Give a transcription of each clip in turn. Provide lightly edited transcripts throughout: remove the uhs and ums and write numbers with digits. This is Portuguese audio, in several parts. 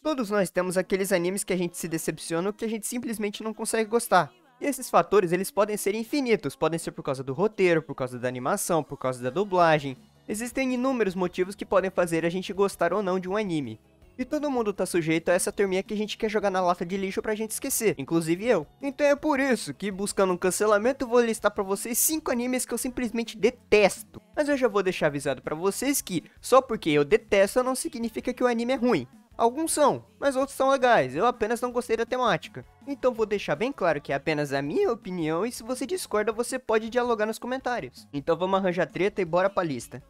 Todos nós temos aqueles animes que a gente se decepciona ou que a gente simplesmente não consegue gostar. E esses fatores, eles podem ser infinitos, podem ser por causa do roteiro, por causa da animação, por causa da dublagem. Existem inúmeros motivos que podem fazer a gente gostar ou não de um anime. E todo mundo tá sujeito a essa turminha que a gente quer jogar na lata de lixo pra gente esquecer, inclusive eu. Então é por isso que, buscando um cancelamento, eu vou listar pra vocês 5 animes que eu simplesmente detesto. Mas eu já vou deixar avisado pra vocês que, só porque eu detesto não significa que o anime é ruim. Alguns são, mas outros são legais, eu apenas não gostei da temática. Então vou deixar bem claro que é apenas a minha opinião e se você discorda você pode dialogar nos comentários. Então vamos arranjar treta e bora pra lista.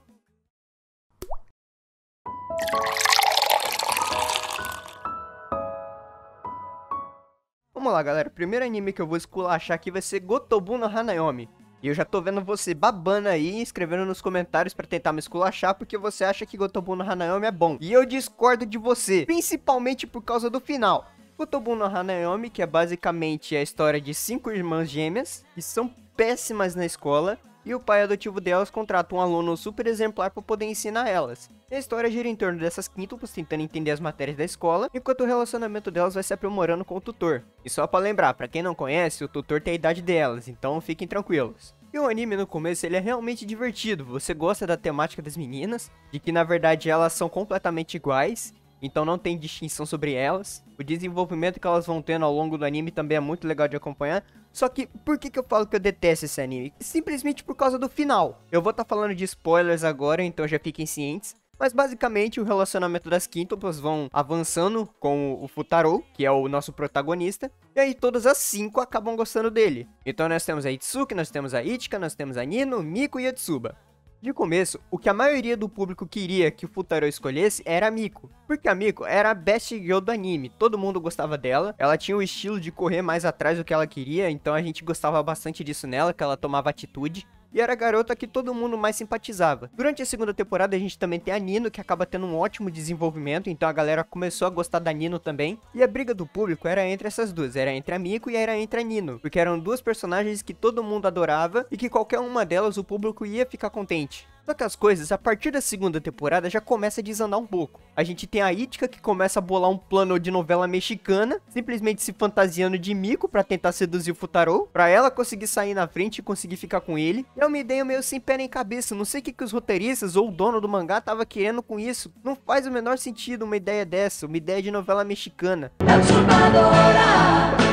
Vamos lá galera, o primeiro anime que eu vou esculachar aqui vai ser Gotobu no Hanayomi. E eu já tô vendo você babando aí, escrevendo nos comentários pra tentar me esculachar, porque você acha que Gotobu no Hanayomi é bom. E eu discordo de você, principalmente por causa do final. Gotobu no Hanayomi, que é basicamente a história de 5 irmãs gêmeas, que são péssimas na escola, e o pai adotivo delas contrata um aluno super exemplar para poder ensinar elas. E a história gira em torno dessas quíntuplas tentando entender as matérias da escola, enquanto o relacionamento delas vai se aprimorando com o tutor. E só para lembrar, para quem não conhece, o tutor tem a idade delas, então fiquem tranquilos. E o anime no começo ele é realmente divertido, você gosta da temática das meninas, de que na verdade elas são completamente iguais, então não tem distinção sobre elas. O desenvolvimento que elas vão tendo ao longo do anime também é muito legal de acompanhar. Só que, por que eu falo que eu detesto esse anime? Simplesmente por causa do final. Eu vou estar falando de spoilers agora, então já fiquem cientes. Mas basicamente o relacionamento das quíntuplas vão avançando com o Futaro, que é o nosso protagonista. E aí todas as 5 acabam gostando dele. Então nós temos a Itsuki, nós temos a Ichika, nós temos a Nino, Miko e a Tsuba. De começo, o que a maioria do público queria que o Futaro escolhesse era a Miko. Porque a Miko era a best girl do anime, todo mundo gostava dela. Ela tinha o estilo de correr mais atrás do que ela queria, então a gente gostava bastante disso nela, que ela tomava atitude. E era a garota que todo mundo mais simpatizava. Durante a segunda temporada a gente também tem a Nino, que acaba tendo um ótimo desenvolvimento, então a galera começou a gostar da Nino também. E a briga do público era entre essas duas, era entre a Miko e era entre a Nino, porque eram duas personagens que todo mundo adorava e que qualquer uma delas o público ia ficar contente. Só que as coisas, a partir da segunda temporada, já começa a desandar um pouco. A gente tem a Ichika que começa a bolar um plano de novela mexicana, simplesmente se fantasiando de Miko pra tentar seduzir o Futaro, pra ela conseguir sair na frente e conseguir ficar com ele. E é uma ideia meio sem pé nem cabeça, não sei o que os roteiristas ou o dono do mangá tava querendo com isso. Não faz o menor sentido uma ideia dessa, uma ideia de novela mexicana.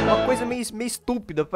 Uma coisa meio estúpida,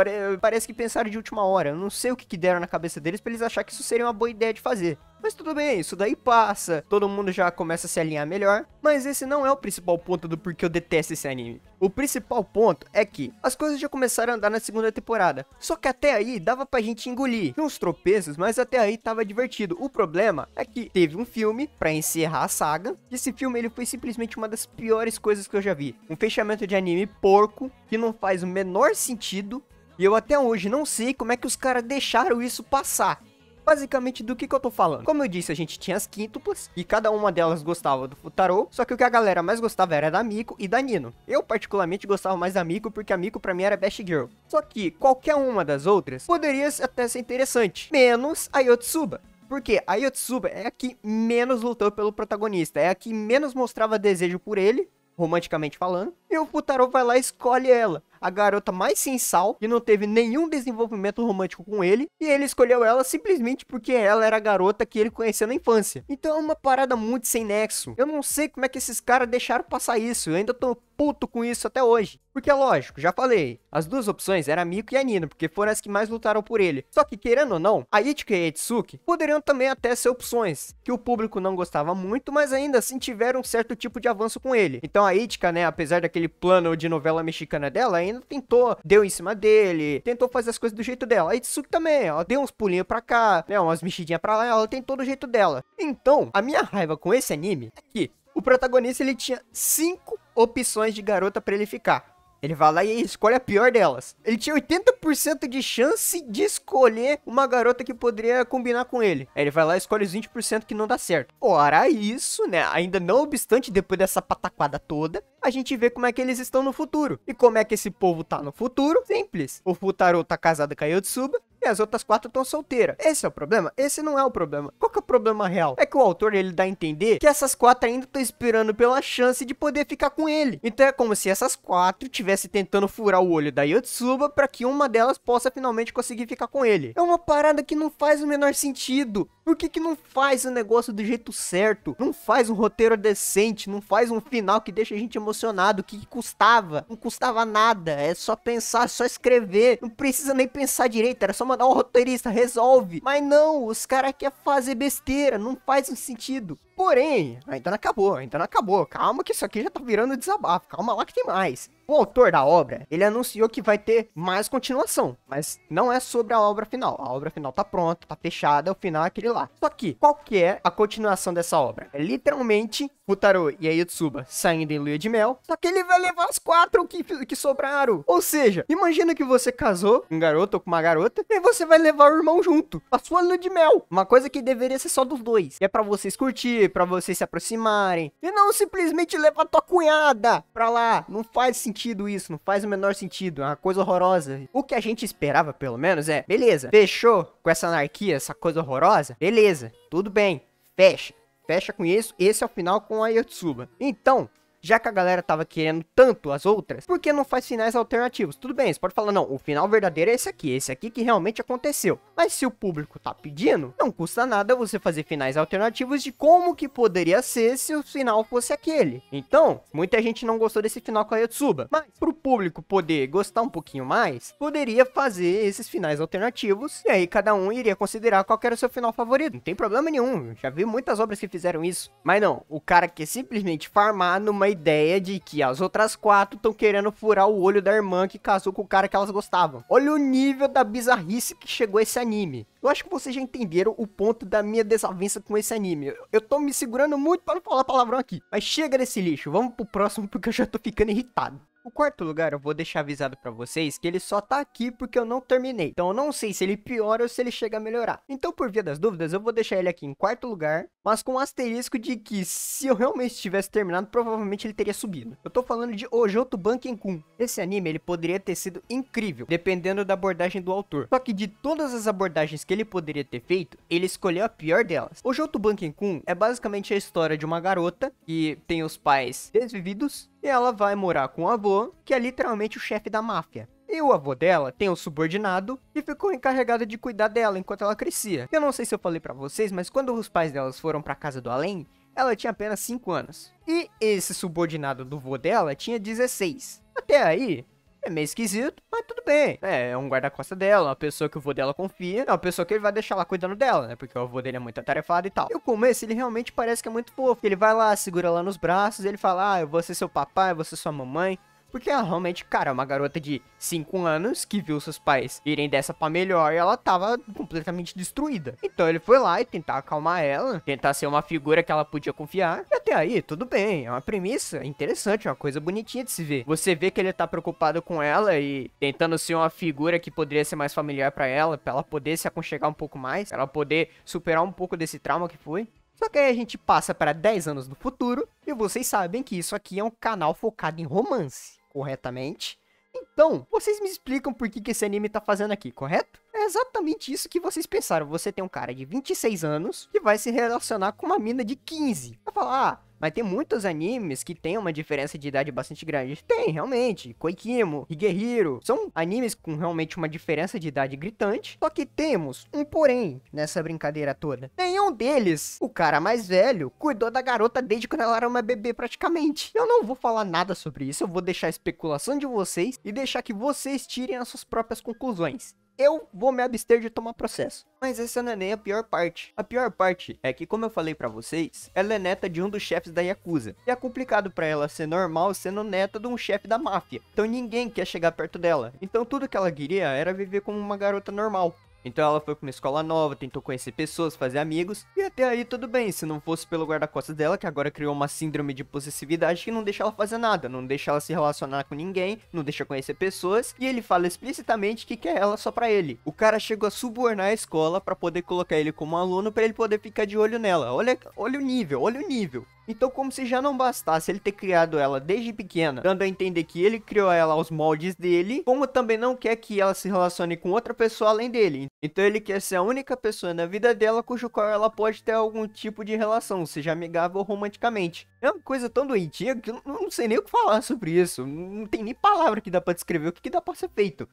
parece que pensaram de última hora. Eu não sei o que deram na cabeça deles pra eles acharem que isso seria uma boa ideia de fazer. Mas tudo bem, isso daí passa, todo mundo já começa a se alinhar melhor. Mas esse não é o principal ponto do porquê eu detesto esse anime. O principal ponto é que as coisas já começaram a andar na segunda temporada. Só que até aí dava pra gente engolir. Tinha uns tropeços, mas até aí tava divertido. O problema é que teve um filme pra encerrar a saga. E esse filme ele foi simplesmente uma das piores coisas que eu já vi. Um fechamento de anime porco, que não faz o menor sentido. E eu até hoje não sei como é que os caras deixaram isso passar. Basicamente, do que eu tô falando? Como eu disse, a gente tinha as quíntuplas, e cada uma delas gostava do Futaro, só que o que a galera mais gostava era da Miko e da Nino. Eu, particularmente, gostava mais da Miko, porque a Miko pra mim era best girl. Só que qualquer uma das outras poderia até ser interessante, menos a Yotsuba. Porque a Yotsuba é a que menos lutou pelo protagonista, é a que menos mostrava desejo por ele, romanticamente falando, e o Futaro vai lá e escolhe ela. A garota mais sem sal, que não teve nenhum desenvolvimento romântico com ele, e ele escolheu ela simplesmente porque ela era a garota que ele conheceu na infância. Então é uma parada muito sem nexo. Eu não sei como é que esses caras deixaram passar isso, eu ainda tô puto com isso até hoje. Porque é lógico, já falei, as duas opções eram a Miko e a Nino, porque foram as que mais lutaram por ele. Só que querendo ou não, a Ichika e a Itsuki poderiam também até ser opções, que o público não gostava muito, mas ainda assim tiveram um certo tipo de avanço com ele. Então a Ichika, né, apesar daquele plano de novela mexicana dela, ainda tentou, deu em cima dele, tentou fazer as coisas do jeito dela. A Itsuki também, ela deu uns pulinhos pra cá, né, umas mexidinhas pra lá, ela tentou do jeito dela. Então, a minha raiva com esse anime é que o protagonista, ele tinha 5 opções de garota pra ele ficar. Ele vai lá e escolhe a pior delas. Ele tinha 80% de chance de escolher uma garota que poderia combinar com ele. Aí ele vai lá e escolhe os 20% que não dá certo. Ora isso, né? Ainda não obstante, depois dessa pataquada toda, a gente vê como é que eles estão no futuro. E como é que esse povo tá no futuro? Simples. O Futaro tá casado com a Yotsuba. e as outras 4 estão solteiras. Esse é o problema? Esse não é o problema. Qual que é o problema real? É que o autor, ele dá a entender que essas 4 ainda estão esperando pela chance de poder ficar com ele. Então é como se essas 4 estivessem tentando furar o olho da Yotsuba para que uma delas possa finalmente conseguir ficar com ele. É uma parada que não faz o menor sentido. Por que não faz o negócio do jeito certo? Não faz um roteiro decente, não faz um final que deixa a gente emocionado. O que custava? Não custava nada, é só pensar, só escrever. Não precisa nem pensar direito, era só mandar um roteirista, resolve. Mas não, os caras querem fazer besteira, não faz um sentido. Porém, ainda não acabou, ainda não acabou. Calma que isso aqui já tá virando desabafo, calma lá que tem mais. O autor da obra, ele anunciou que vai ter mais continuação, mas não é sobre a obra final. A obra final tá pronta, tá fechada, o final é aquele lá. Só que, qual que é a continuação dessa obra? É literalmente Futaro e a Yotsuba saindo em lua de mel, só que ele vai levar as 4 que sobraram. Ou seja, imagina que você casou com um garoto ou com uma garota, e você vai levar o irmão junto, a sua lua de mel. Uma coisa que deveria ser só dos dois. É pra vocês curtir, pra vocês se aproximarem, e não simplesmente levar tua cunhada pra lá. Não faz sentido isso, não faz o menor sentido, é uma coisa horrorosa. O que a gente esperava, pelo menos, é, beleza, fechou com essa anarquia, essa coisa horrorosa, beleza, tudo bem, fecha com isso, esse é o final com a Yotsuba. Então, já que a galera tava querendo tanto as outras, por que não faz finais alternativos? Tudo bem, você pode falar, não, o final verdadeiro é esse aqui que realmente aconteceu. Mas se o público tá pedindo, não custa nada você fazer finais alternativos de como que poderia ser se o final fosse aquele. Então, muita gente não gostou desse final com a Yotsuba, mas pro público poder gostar um pouquinho mais, poderia fazer esses finais alternativos, e aí cada um iria considerar qual que era o seu final favorito. Não tem problema nenhum, já vi muitas obras que fizeram isso. Mas não, o cara quer simplesmente farmar numa ideia de que as outras 4 estão querendo furar o olho da irmã que casou com o cara que elas gostavam. Olha o nível da bizarrice que chegou esse anime. Eu acho que vocês já entenderam o ponto da minha desavença com esse anime. Eu tô me segurando muito para não falar palavrão aqui. Mas chega desse lixo, vamos pro próximo porque eu já tô ficando irritado. O quarto lugar eu vou deixar avisado pra vocês que ele só tá aqui porque eu não terminei. Então eu não sei se ele piora ou se ele chega a melhorar. Então por via das dúvidas eu vou deixar ele aqui em quarto lugar, mas com um asterisco de que se eu realmente tivesse terminado, provavelmente ele teria subido. Eu tô falando de Ojoto Bankenkun. Esse anime ele poderia ter sido incrível, dependendo da abordagem do autor. Só que de todas as abordagens que ele poderia ter feito, ele escolheu a pior delas. Ojoto Bankenkun é basicamente a história de uma garota que tem os pais desvividos e ela vai morar com o avô, que é literalmente o chefe da máfia. E o avô dela tem um subordinado que ficou encarregado de cuidar dela enquanto ela crescia. Eu não sei se eu falei pra vocês, mas quando os pais delas foram pra casa do além, ela tinha apenas 5 anos. E esse subordinado do vô dela tinha 16. Até aí, é meio esquisito, mas tudo bem. É um guarda-costas dela, uma pessoa que o vô dela confia. É uma pessoa que ele vai deixar lá cuidando dela, né? Porque o avô dele é muito atarefado e tal. E o começo, ele realmente parece que é muito fofo. Ele vai lá, segura ela nos braços, ele fala, eu vou ser seu papai, eu vou ser sua mamãe. Porque ela realmente, cara, é uma garota de 5 anos que viu seus pais irem dessa pra melhor e ela tava completamente destruída. Então ele foi lá e tentar acalmar ela, tentar ser uma figura que ela podia confiar. E até aí, tudo bem, é uma premissa interessante, é uma coisa bonitinha de se ver. Você vê que ele tá preocupado com ela e tentando ser uma figura que poderia ser mais familiar pra ela poder se aconchegar um pouco mais, pra ela poder superar um pouco desse trauma que foi. Só que aí a gente passa para 10 anos no futuro e vocês sabem que isso aqui é um canal focado em romance. Corretamente? Então, vocês me explicam por que esse anime tá fazendo aqui, correto? É exatamente isso que vocês pensaram. Você tem um cara de 26 anos que vai se relacionar com uma mina de 15. Vai falar, mas tem muitos animes que tem uma diferença de idade bastante grande. Tem, realmente. Koikimo, Higehiro. São animes com realmente uma diferença de idade gritante. Só que temos um porém nessa brincadeira toda. Nenhum deles, o cara mais velho, cuidou da garota desde quando ela era uma bebê praticamente. Eu não vou falar nada sobre isso. Eu vou deixar a especulação de vocês e deixar que vocês tirem as suas próprias conclusões. Eu vou me abster de tomar processo. Mas essa não é nem a pior parte. A pior parte é que, como eu falei pra vocês, ela é neta de um dos chefes da Yakuza. E é complicado pra ela ser normal sendo neta de um chefe da máfia. Então ninguém quer chegar perto dela. Então tudo que ela queria era viver como uma garota normal. Então ela foi pra uma escola nova, tentou conhecer pessoas, fazer amigos. E até aí tudo bem, se não fosse pelo guarda-costas dela, que agora criou uma síndrome de possessividade que não deixa ela fazer nada. Não deixa ela se relacionar com ninguém, não deixa conhecer pessoas. E ele fala explicitamente que quer ela só pra ele. O cara chegou a subornar a escola pra poder colocar ele como aluno, pra ele poder ficar de olho nela. Olha o nível, olha o nível. Então, como se já não bastasse ele ter criado ela desde pequena, dando a entender que ele criou ela aos moldes dele, como também não quer que ela se relacione com outra pessoa além dele. Então ele quer ser a única pessoa na vida dela cujo qual ela pode ter algum tipo de relação, seja amigável ou romanticamente. É uma coisa tão doentia que eu não sei nem o que falar sobre isso. Não tem nem palavra que dá pra descrever o que dá pra ser feito.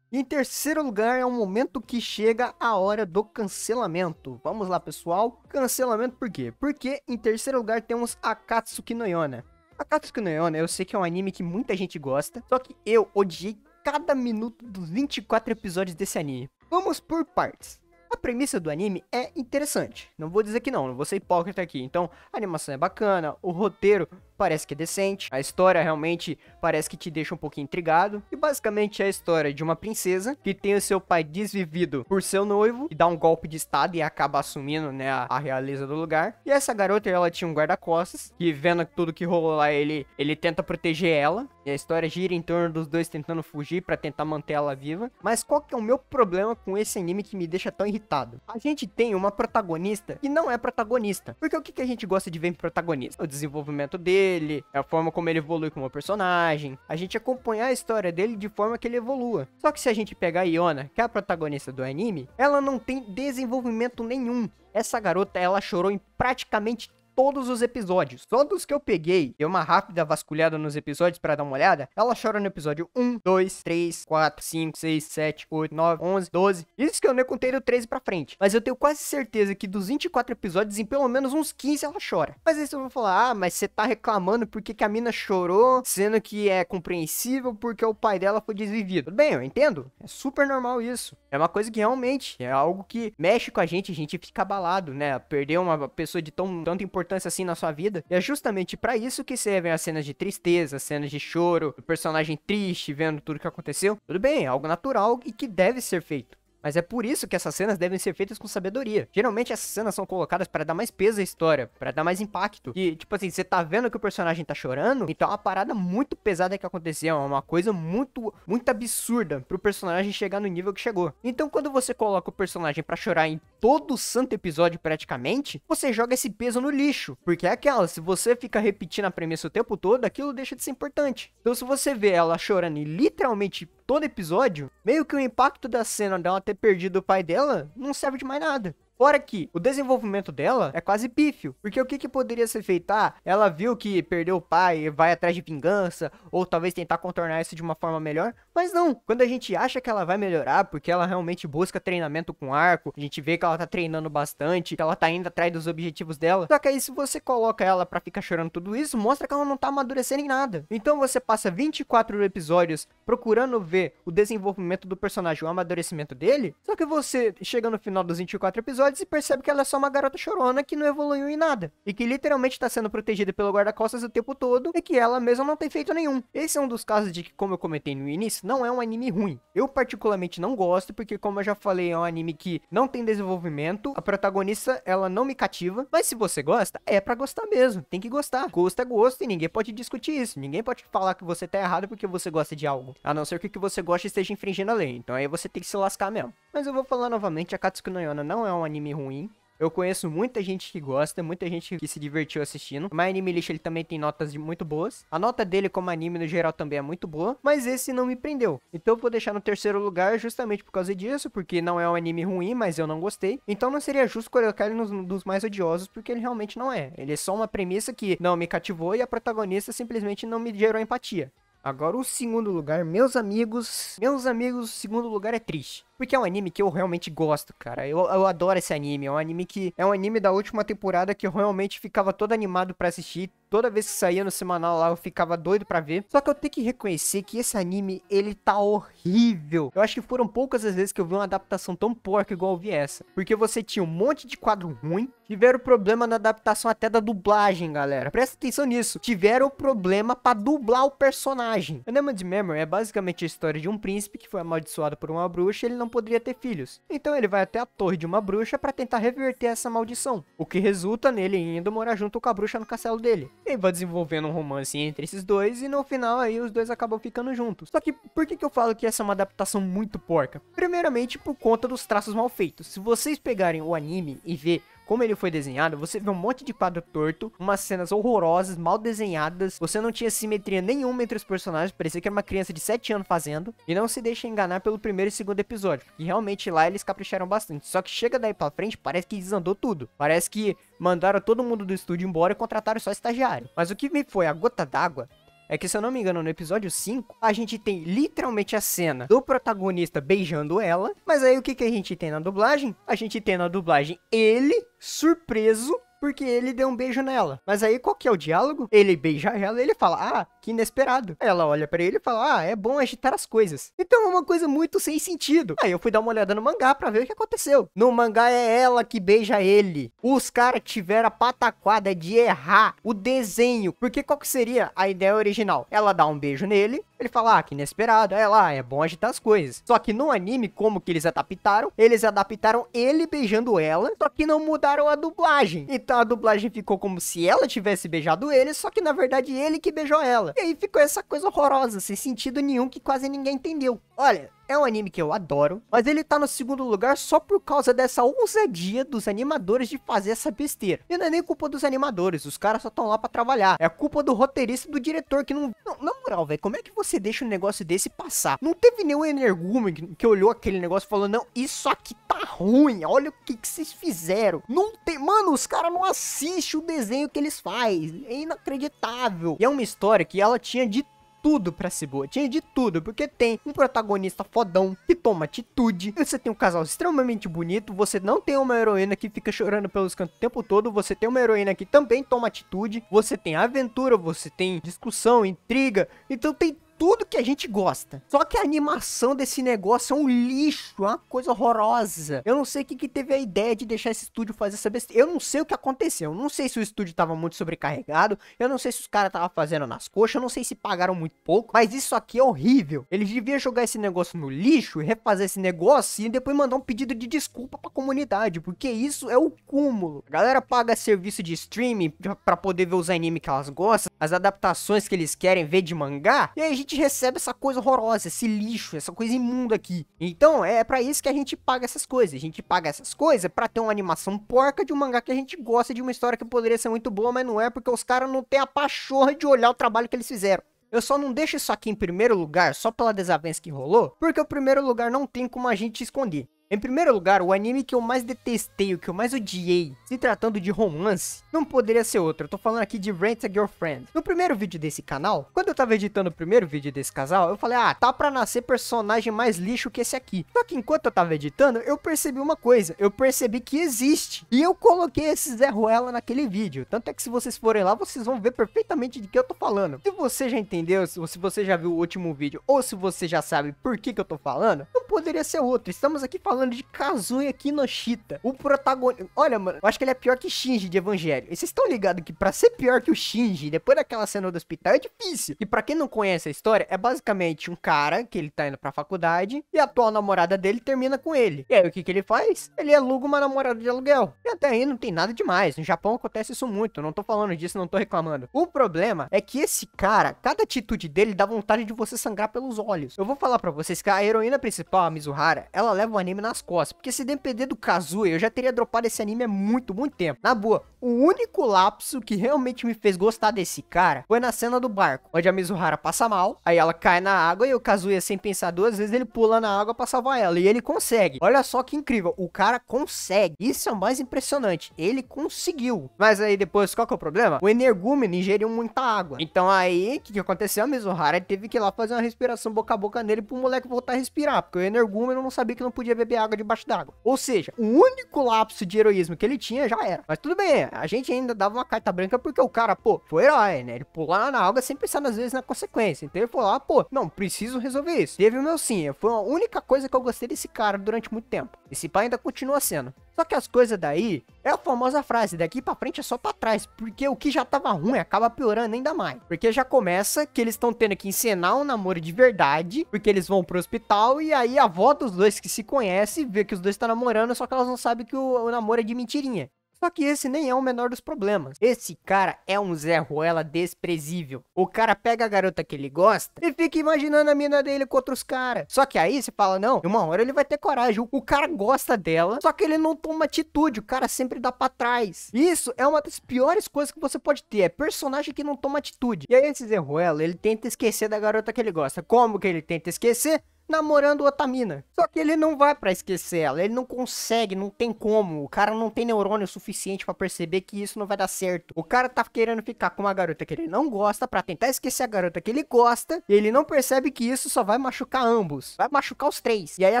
Em terceiro lugar, é o momento que chega a hora do cancelamento. Vamos lá, pessoal. Cancelamento por quê? Porque em terceiro lugar temos Akatsuki no Yona. Akatsuki no Yona, eu sei que é um anime que muita gente gosta, só que eu odiei cada minuto dos 24 episódios desse anime. Vamos por partes. A premissa do anime é interessante, não vou dizer que não vou ser hipócrita aqui. Então, a animação é bacana, o roteiro parece que é decente, a história realmente parece que te deixa um pouquinho intrigado. E basicamente é a história de uma princesa que tem o seu pai desvivido por seu noivo e dá um golpe de estado e acaba assumindo, né, a realeza do lugar. E essa garota, ela tinha um guarda-costas que, vendo tudo que rolou lá, ele tenta proteger ela. E a história gira em torno dos dois tentando fugir pra tentar manter ela viva. Mas qual que é o meu problema com esse anime que me deixa tão irritado? A gente tem uma protagonista que não é protagonista. Porque o que a gente gosta de ver em protagonista? O desenvolvimento dele, a forma como ele evolui como personagem. A gente acompanhar a história dele de forma que ele evolua. Só que se a gente pegar a Yona, que é a protagonista do anime, ela não tem desenvolvimento nenhum. Essa garota, ela chorou em praticamente todos os episódios. Só dos que eu peguei, dei uma rápida vasculhada nos episódios pra dar uma olhada, ela chora no episódio 1, 2, 3, 4, 5, 6, 7, 8, 9, 11, 12. Isso que eu nem contei do 13 pra frente. Mas eu tenho quase certeza que dos 24 episódios, em pelo menos uns 15 ela chora. Mas aí você vai falar, mas você tá reclamando porque que a mina chorou, sendo que é compreensível porque o pai dela foi desvivido. Tudo bem, eu entendo. É super normal isso. É uma coisa que realmente é algo que mexe com a gente fica abalado, né? Perder uma pessoa de tanta importância assim na sua vida. E é justamente pra isso que servem as cenas de tristeza, cenas de choro, o personagem triste vendo tudo que aconteceu. Tudo bem, é algo natural e que deve ser feito. Mas é por isso que essas cenas devem ser feitas com sabedoria. Geralmente essas cenas são colocadas para dar mais peso à história, para dar mais impacto. E tipo assim, você tá vendo que o personagem tá chorando, então é uma parada muito pesada que aconteceu, é uma coisa muito absurda pro personagem chegar no nível que chegou. Então quando você coloca o personagem pra chorar em todo o santo episódio praticamente, você joga esse peso no lixo. Porque é aquela, se você fica repetindo a premissa o tempo todo, aquilo deixa de ser importante. Então se você vê ela chorando em literalmente todo episódio, meio que o impacto da cena dela ter perdido o pai dela não serve de mais nada. Fora que o desenvolvimento dela é quase pífio. Porque o que poderia ser feito? Ah, ela viu que perdeu o pai e vai atrás de vingança. Ou talvez tentar contornar isso de uma forma melhor. Mas não. Quando a gente acha que ela vai melhorar, porque ela realmente busca treinamento com arco, a gente vê que ela tá treinando bastante, que ela tá indo atrás dos objetivos dela. Só que aí se você coloca ela pra ficar chorando tudo isso, mostra que ela não tá amadurecendo em nada. Então você passa 24 episódios procurando ver o desenvolvimento do personagem, o amadurecimento dele. Só que você chega no final dos 24 episódios e percebe que ela é só uma garota chorona que não evoluiu em nada. E que literalmente tá sendo protegida pelo guarda-costas o tempo todo e que ela mesma não tem feito nenhum. Esse é um dos casos de que, como eu comentei no início, não é um anime ruim. Eu particularmente não gosto porque, como eu já falei, é um anime que não tem desenvolvimento. A protagonista, ela não me cativa. Mas se você gosta, é pra gostar mesmo. Tem que gostar. Gosto é gosto e ninguém pode discutir isso. Ninguém pode falar que você tá errado porque você gosta de algo. A não ser que o que você gosta esteja infringindo a lei. Então aí você tem que se lascar mesmo. Mas eu vou falar novamente, Akatsuki no Yona não é um anime ruim. Eu conheço muita gente que gosta, muita gente que se divertiu assistindo. O My Anime List, ele também tem notas muito boas. A nota dele como anime no geral também é muito boa, mas esse não me prendeu. Então eu vou deixar no terceiro lugar justamente por causa disso, porque não é um anime ruim, mas eu não gostei. Então não seria justo colocar ele nos dos mais odiosos, porque ele realmente não é. Ele é só uma premissa que não me cativou e a protagonista simplesmente não me gerou empatia. Agora o segundo lugar, meus amigos, o segundo lugar é triste. Porque é um anime que eu realmente gosto, cara. Eu adoro esse anime. É um anime que... É um anime da última temporada que eu realmente ficava todo animado pra assistir. Toda vez que saía no semanal lá, eu ficava doido pra ver. Só que eu tenho que reconhecer que esse anime, ele tá horrível. Eu acho que foram poucas as vezes que eu vi uma adaptação tão porca igual eu vi essa. Porque você tinha um monte de quadro ruim. Tiveram problema na adaptação até da dublagem, galera. Presta atenção nisso. Tiveram problema pra dublar o personagem. Enema de Memory é basicamente a história de um príncipe que foi amaldiçoado por uma bruxa e ele não poderia ter filhos. Então ele vai até a torre de uma bruxa para tentar reverter essa maldição, o que resulta nele indo morar junto com a bruxa no castelo dele. Ele vai desenvolvendo um romance entre esses dois e no final aí os dois acabam ficando juntos. Só que por que eu falo que essa é uma adaptação muito porca? Primeiramente por conta dos traços mal feitos. Se vocês pegarem o anime e ver como ele foi desenhado, você vê um monte de quadro torto, umas cenas horrorosas, mal desenhadas, você não tinha simetria nenhuma entre os personagens, parecia que era uma criança de 7 anos fazendo, e não se deixa enganar pelo primeiro e segundo episódio, e realmente lá eles capricharam bastante, só que chega daí pra frente, parece que desandou tudo, parece que mandaram todo mundo do estúdio embora e contrataram só estagiário. Mas o que me foi a gota d'água é que, se eu não me engano, no episódio 5, a gente tem literalmente a cena do protagonista beijando ela. Mas aí o que a gente tem na dublagem? A gente tem na dublagem ele surpreso porque ele deu um beijo nela. Mas aí qual que é o diálogo? Ele beija ela e ele fala, ah, que inesperado. Aí ela olha pra ele e fala, ah, é bom agitar as coisas. Então é uma coisa muito sem sentido. Aí eu fui dar uma olhada no mangá pra ver o que aconteceu. No mangá é ela que beija ele. Os caras tiveram a pataquada de errar o desenho. Porque qual que seria a ideia original? Ela dá um beijo nele, ele fala, ah, que inesperado. Aí ela, ah, é bom agitar as coisas. Só que no anime, como que eles adaptaram? Eles adaptaram ele beijando ela, só que não mudaram a dublagem. Então a dublagem ficou como se ela tivesse beijado ele, só que na verdade ele que beijou ela. E aí ficou essa coisa horrorosa, sem sentido nenhum, que quase ninguém entendeu. Olha, é um anime que eu adoro, mas ele tá no segundo lugar só por causa dessa ousadia dos animadores de fazer essa besteira. E não é nem culpa dos animadores, os caras só estão lá pra trabalhar. É culpa do roteirista e do diretor que não... Na moral, velho, como é que você deixa um negócio desse passar? Não teve nenhum energúmeno que olhou aquele negócio e falou, não, isso aqui tá ruim, olha o que vocês fizeram. Não tem... Mano, os caras não assistem o desenho que eles fazem. É inacreditável. E é uma história que ela tinha de tudo pra ser boa, tinha de tudo, porque tem um protagonista fodão que toma atitude, você tem um casal extremamente bonito, você não tem uma heroína que fica chorando pelos cantos o tempo todo, você tem uma heroína que também toma atitude, você tem aventura, você tem discussão, intriga, então tem tudo que a gente gosta. Só que a animação desse negócio é um lixo, é uma coisa horrorosa. Eu não sei o que teve a ideia de deixar esse estúdio fazer essa besteira. Eu não sei o que aconteceu. Eu não sei se o estúdio tava muito sobrecarregado. Eu não sei se os caras estavam fazendo nas coxas. Eu não sei se pagaram muito pouco. Mas isso aqui é horrível. Eles deviam jogar esse negócio no lixo e refazer esse negócio e depois mandar um pedido de desculpa pra comunidade. Porque isso é o cúmulo. A galera paga serviço de streaming pra poder ver os animes que elas gostam, as adaptações que eles querem ver de mangá. E aí a gente recebe essa coisa horrorosa, esse lixo, essa coisa imunda aqui. Então é pra isso que a gente paga essas coisas. A gente paga essas coisas pra ter uma animação porca de um mangá que a gente gosta, de uma história que poderia ser muito boa, mas não é, porque os caras não têm a pachorra de olhar o trabalho que eles fizeram. Eu só não deixo isso aqui em primeiro lugar só pela desavença que rolou, porque o primeiro lugar não tem como a gente esconder. Em primeiro lugar, o anime que eu mais detestei, o que eu mais odiei, se tratando de romance, não poderia ser outro. Eu tô falando aqui de Rent a Girlfriend. No primeiro vídeo desse canal, quando eu tava editando o primeiro vídeo desse casal, eu falei, ah, tá pra nascer personagem mais lixo que esse aqui. Só que enquanto eu tava editando, eu percebi uma coisa. Eu percebi que existe. E eu coloquei esse Zé Ruela naquele vídeo. Tanto é que se vocês forem lá, vocês vão ver perfeitamente de que eu tô falando. Se você já entendeu, se você já viu o último vídeo, ou se você já sabe por que eu tô falando, não poderia ser outro. Estamos aqui falando de Kazuya Kinoshita, o protagonista. Olha, mano, eu acho que ele é pior que Shinji de Evangelho. E vocês estão ligados que pra ser pior que o Shinji, depois daquela cena do hospital, é difícil. E pra quem não conhece a história, é basicamente um cara que ele tá indo pra faculdade e a atual namorada dele termina com ele. E aí o que ele faz? Ele aluga uma namorada de aluguel. E até aí não tem nada demais. No Japão acontece isso muito. Eu não tô falando disso, não tô reclamando. O problema é que esse cara, cada atitude dele dá vontade de você sangrar pelos olhos. Eu vou falar pra vocês que a heroína principal, a Mizuhara, ela leva o anime nas costas. Porque se depender do Kazuya, eu já teria dropado esse anime há muito tempo. Na boa, o único lapso que realmente me fez gostar desse cara foi na cena do barco, onde a Mizuhara passa mal, aí ela cai na água e o Kazuya, sem pensar duas vezes, ele pula na água pra salvar ela. E ele consegue. Olha só que incrível, o cara consegue. Isso é o mais impressionante. Ele conseguiu. Mas aí depois, qual que é o problema? O energúmeno ingeriu muita água. Então aí, o que aconteceu? A Mizuhara teve que ir lá fazer uma respiração boca a boca nele pro moleque voltar a respirar, porque o energúmeno não sabia que não podia beber água debaixo d'água. Ou seja, o único lapso de heroísmo que ele tinha já era. Mas tudo bem, a gente ainda dava uma carta branca porque o cara, pô, foi herói, né? Ele pulou lá na água sem pensar às vezes na consequência. Então ele falou, ah, pô, não, preciso resolver isso. Teve o meu sim, foi a única coisa que eu gostei desse cara durante muito tempo. Esse pai ainda continua sendo. Só que as coisas daí, é a famosa frase, daqui pra frente é só pra trás, porque o que já tava ruim acaba piorando ainda mais. Porque já começa que eles estão tendo que encenar um namoro de verdade, porque eles vão pro hospital e aí a avó dos dois que se conhece vê que os dois estão namorando, só que elas não sabem que o namoro é de mentirinha. Só que esse nem é o menor dos problemas. Esse cara é um Zé Ruela desprezível. O cara pega a garota que ele gosta e fica imaginando a mina dele com outros caras. Só que aí você fala, não, uma hora ele vai ter coragem. O cara gosta dela, só que ele não toma atitude. O cara sempre dá pra trás. Isso é uma das piores coisas que você pode ter. É personagem que não toma atitude. E aí esse Zé Ruela, ele tenta esquecer da garota que ele gosta. Como que ele tenta esquecer? Namorando outra mina. Só que ele não vai pra esquecer ela, ele não consegue, não tem como. O cara não tem neurônio suficiente pra perceber que isso não vai dar certo. O cara tá querendo ficar com uma garota que ele não gosta pra tentar esquecer a garota que ele gosta, e ele não percebe que isso só vai machucar ambos. Vai machucar os três. E aí a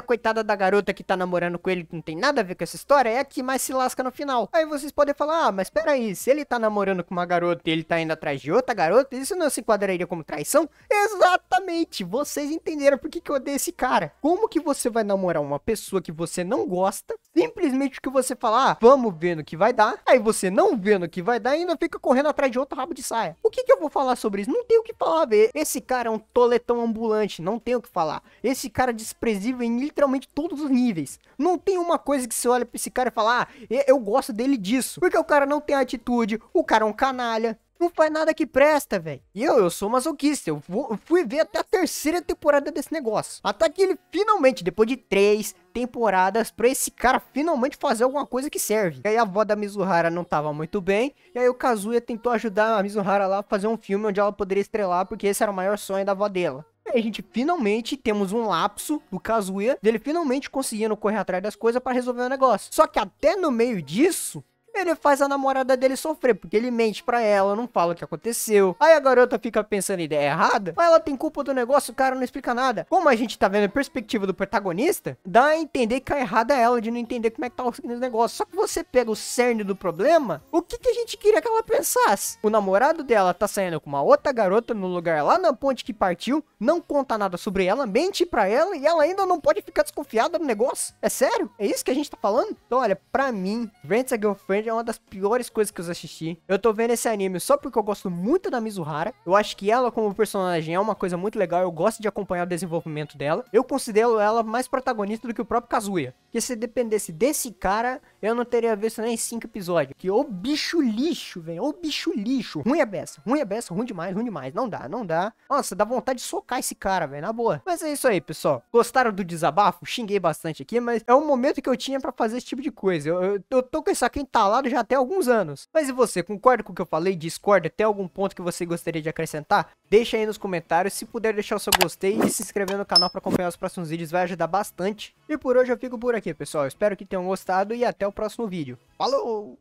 coitada da garota que tá namorando com ele, que não tem nada a ver com essa história, é a que mais se lasca no final. Aí vocês podem falar, ah, mas peraí, se ele tá namorando com uma garota e ele tá indo atrás de outra garota, isso não se enquadraria como traição? Exatamente! Vocês entenderam por que eu odeio esse cara. Como que você vai namorar uma pessoa que você não gosta, simplesmente porque você fala, ah, vamos ver no que vai dar, aí você não vê no que vai dar e ainda fica correndo atrás de outro rabo de saia. O que eu vou falar sobre isso? Não tem o que falar, velho. Esse cara é um toletão ambulante, não tem o que falar. Esse cara é desprezível em literalmente todos os níveis. Não tem uma coisa que você olha pra esse cara e fala, ah, eu gosto dele disso. Porque o cara não tem atitude, o cara é um canalha. Não faz nada que presta, velho. E eu sou masoquista. Eu fui ver até a terceira temporada desse negócio. Até que ele finalmente, depois de 3 temporadas, pra esse cara finalmente fazer alguma coisa que serve. E aí a avó da Mizuhara não tava muito bem. E aí o Kazuya tentou ajudar a Mizuhara lá a fazer um filme onde ela poderia estrelar, porque esse era o maior sonho da avó dela. E aí a gente finalmente temos um lapso do Kazuya, dele finalmente conseguindo correr atrás das coisas pra resolver o negócio. Só que até no meio disso, ele faz a namorada dele sofrer, porque ele mente pra ela, não fala o que aconteceu. Aí a garota fica pensando em ideia errada, mas ela tem culpa do negócio, o cara não explica nada. Como a gente tá vendo a perspectiva do protagonista, dá a entender que a errada é ela, de não entender como é que tá o negócio. Só que você pega o cerne do problema, o que a gente queria que ela pensasse? O namorado dela tá saindo com uma outra garota no lugar lá na ponte que partiu, não conta nada sobre ela, mente pra ela e ela ainda não pode ficar desconfiada no negócio? É sério? É isso que a gente tá falando? Então olha, pra mim, Rent a Girlfriend é uma das piores coisas que eu assisti. Eu tô vendo esse anime só porque eu gosto muito da Mizuhara. Eu acho que ela como personagem é uma coisa muito legal. Eu gosto de acompanhar o desenvolvimento dela. Eu considero ela mais protagonista do que o próprio Kazuya. Porque se dependesse desse cara, eu não teria visto nem 5 episódios. Que ô bicho lixo, velho. Ô bicho lixo. Ruim é beça. Ruim é beça. Ruim demais. Ruim demais. Não dá. Não dá. Nossa, dá vontade de socar esse cara, velho. Na boa. Mas é isso aí, pessoal. Gostaram do desabafo? Xinguei bastante aqui, mas é um momento que eu tinha pra fazer esse tipo de coisa. Eu tô com isso aqui entalado já até alguns anos. Mas e você, concorda com o que eu falei? Discorda? Tem algum ponto que você gostaria de acrescentar? Deixa aí nos comentários. Se puder deixar o seu gostei e se inscrever no canal para acompanhar os próximos vídeos, vai ajudar bastante. E por hoje eu fico por aqui, pessoal. Espero que tenham gostado e até o próximo vídeo. Falou!